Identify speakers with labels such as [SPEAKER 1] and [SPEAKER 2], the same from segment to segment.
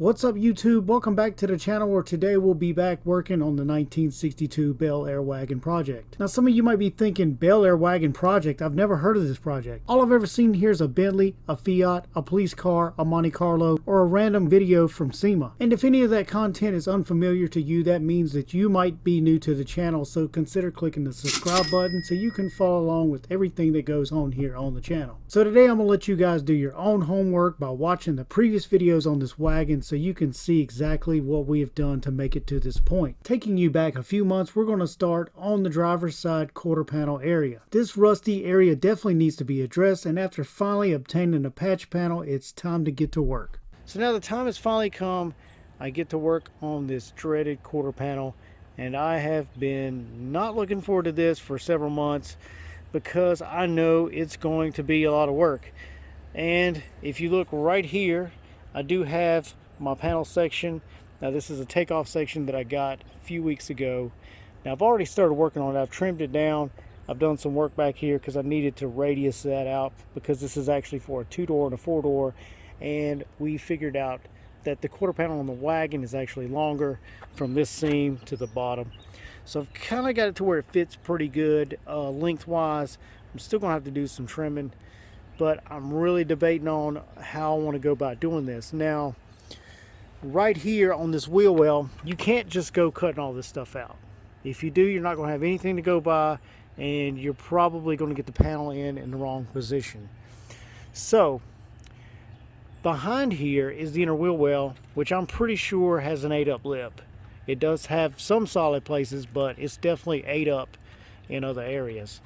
[SPEAKER 1] What's up YouTube? Welcome back to the channel where today we'll be back working on the 1962 Bel Air Wagon project. Now some of you might be thinking, Bel Air Wagon project? I've never heard of this project. All I've ever seen here is a Bentley, a Fiat, a police car, a Monte Carlo, or a random video from SEMA. And if any of that content is unfamiliar to you, that means that you might be new to the channel, so consider clicking the subscribe button so you can follow along with everything that goes on here on the channel. So today I'm going to let you guys do your own homework by watching the previous videos on this wagon so you can see exactly what we have done to make it to this point. Taking you back a few months, we're going to start on the driver's side quarter panel area. This rusty area definitely needs to be addressed, and after finally obtaining a patch panel, it's time to get to work. So now the time has finally come. I get to work on this dreaded quarter panel, and I have been not looking forward to this for several months because I know it's going to be a lot of work. And if you look right here, I do have my panel section. Now this is a takeoff section that I got a few weeks ago. Now I've already started working on it. I've trimmed it down. I've done some work back here because I needed to radius that out because this is actually for a 2-door and a 4-door, and we figured out that the quarter panel on the wagon is actually longer from this seam to the bottom. So I've kind of got it to where it fits pretty good lengthwise. I'm still gonna have to do some trimming, but I'm really debating on how I want to go about doing this. Now right here on this wheel well, you can't just go cutting all this stuff out. If you do, you're not going to have anything to go by, and you're probably going to get the panel in the wrong position. So behind here is the inner wheel well, which I'm pretty sure has an 8-up lip. It does have some solid places, but it's definitely 8-up in other areas.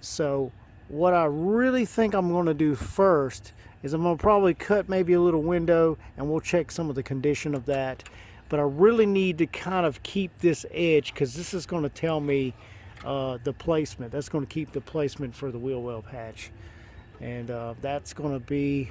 [SPEAKER 1] So what I really think I'm going to do first is I'm going to probably cut maybe a little window, and we'll check some of the condition of that. But I really need to kind of keep this edge because this is going to tell me the placement. That's going to keep the placement for the wheel well patch. And that's going to be,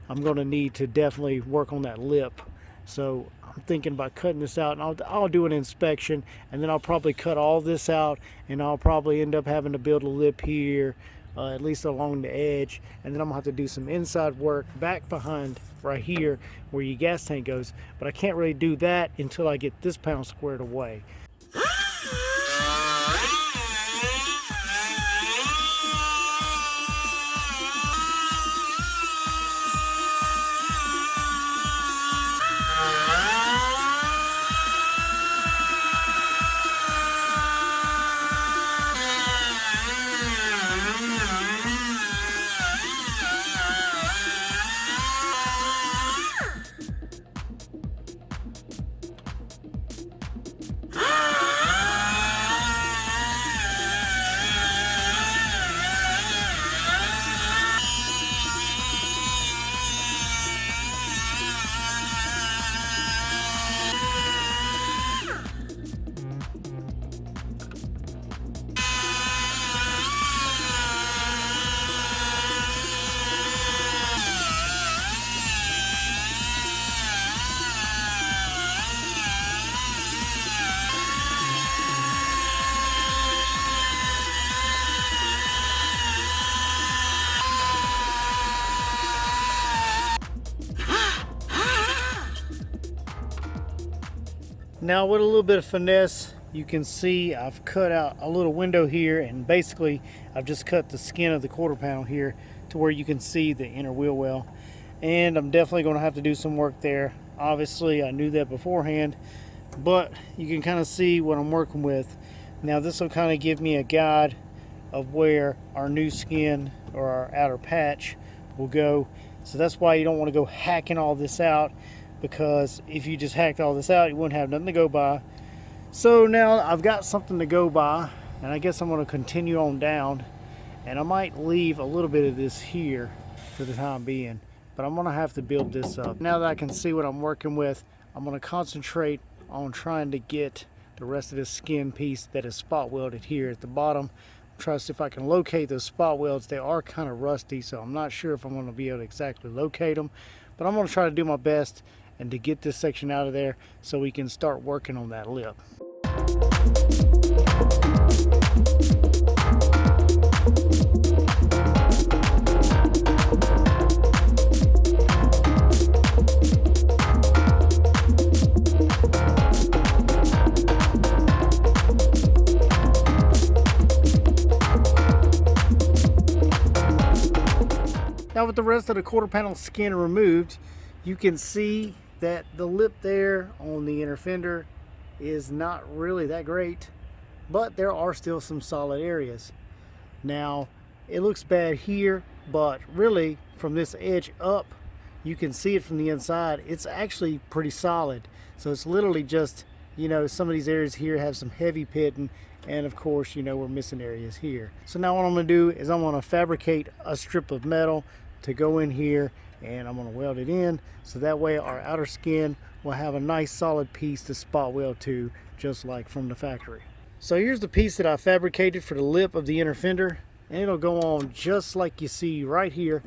[SPEAKER 1] I'm going to need to definitely work on that lip. So I'm thinking about cutting this out, and I'll do an inspection, and then I'll probably cut all this out, and I'll probably end up having to build a lip here, at least along the edge, and then I'm gonna have to do some inside work back behind right here where your gas tank goes, but I can't really do that until I get this panel squared away. Now with a little bit of finesse, you can see I've cut out a little window here, and basically I've just cut the skin of the quarter panel here to where you can see the inner wheel well. And I'm definitely going to have to do some work there. Obviously I knew that beforehand, but you can kind of see what I'm working with. Now this will kind of give me a guide of where our new skin or our outer patch will go. So that's why you don't want to go hacking all this out, because if you just hacked all this out, you wouldn't have nothing to go by. So now I've got something to go by, and I guess I'm going to continue on down, and I might leave a little bit of this here for the time being, but I'm going to have to build this up. Now that I can see what I'm working with, I'm going to concentrate on trying to get the rest of this skin piece that is spot welded here at the bottom. Try to see if I can locate those spot welds. They are kind of rusty, so I'm not sure if I'm going to be able to exactly locate them, but I'm going to try to do my best and to get this section out of there so we can start working on that lip. the rest of the quarter panel skin removed, you can see that the lip there on the inner fender is not really that great, but there are still some solid areas. Now, it looks bad here, but really from this edge up, you can see it from the inside. It's actually pretty solid. So it's literally just, you know, some of these areas here have some heavy pitting, and of course, you know, we're missing areas here. So now what I'm going to do is I'm going to fabricate a strip of metal to go in here, and I'm going to weld it in, so that way our outer skin will have a nice solid piece to spot weld to, just like from the factory. So here's the piece that I fabricated for the lip of the inner fender, and it'll go on just like you see right here.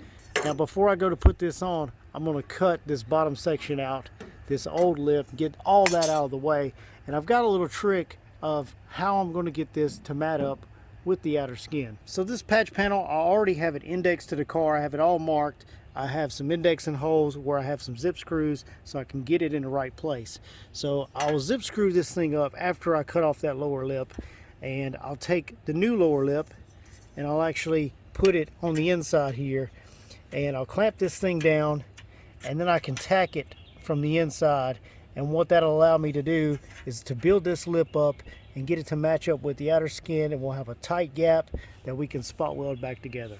[SPEAKER 1] Now before I go to put this on, I'm going to cut this bottom section out, this old lip, get all that out of the way. And I've got a little trick of how I'm going to get this to mat up with the outer skin. So this patch panel, I already have it indexed to the car. I have it all marked. I have some indexing holes where I have some zip screws so I can get it in the right place. So I'll zip screw this thing up after I cut off that lower lip, and I'll take the new lower lip and I'll actually put it on the inside here, and I'll clamp this thing down, and then I can tack it from the inside. And what that'll allow me to do is to build this lip up and get it to match up with the outer skin, and we'll have a tight gap that we can spot weld back together.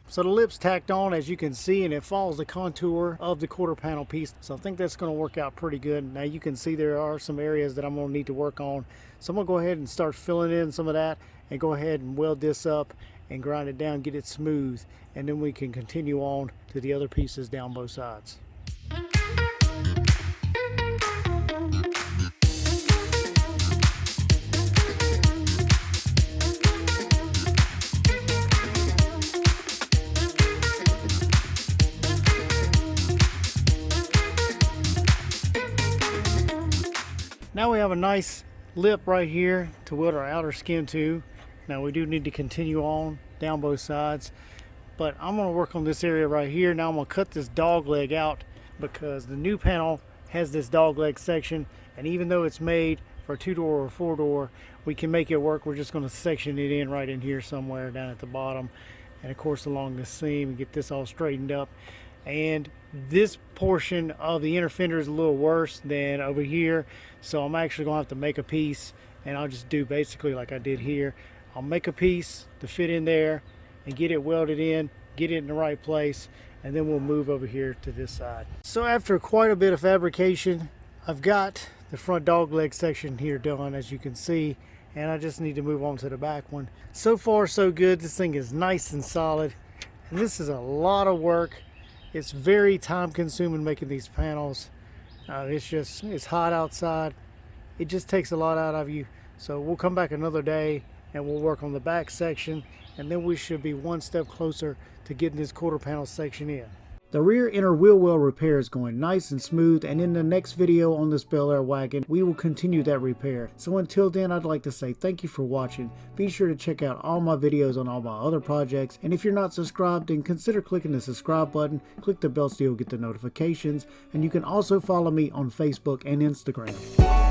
[SPEAKER 1] So the lip's tacked on, as you can see, and it follows the contour of the quarter panel piece. So I think that's going to work out pretty good. Now you can see there are some areas that I'm going to need to work on. So I'm going to go ahead and start filling in some of that and go ahead and weld this up and grind it down, get it smooth, and then we can continue on to the other pieces down both sides. Now we have a nice lip right here to weld our outer skin to. Now we do need to continue on down both sides, but I'm going to work on this area right here. Now I'm going to cut this dog leg out because the new panel has this dog leg section, and even though it's made for a 2-door or 4-door, we can make it work. We're just going to section it in right in here somewhere down at the bottom, and of course along this seam, and get this all straightened up. And this portion of the inner fender is a little worse than over here, so I'm actually going to have to make a piece, and I'll just do basically like I did here. I'll make a piece to fit in there and get it welded in, get it in the right place, and then we'll move over here to this side. So after quite a bit of fabrication, I've got the front dog leg section here done, as you can see, and I just need to move on to the back one. So far so good. This thing is nice and solid, and this is a lot of work. It's very time consuming making these panels. It's hot outside. It just takes a lot out of you. So we'll come back another day and we'll work on the back section, and then we should be one step closer to getting this quarter panel section in. The rear inner wheel well repair is going nice and smooth, and in the next video on this Bel Air wagon, we will continue that repair. So until then, I'd like to say thank you for watching. Be sure to check out all my videos on all my other projects, and if you're not subscribed, then consider clicking the subscribe button, click the bell so you'll get the notifications, and you can also follow me on Facebook and Instagram.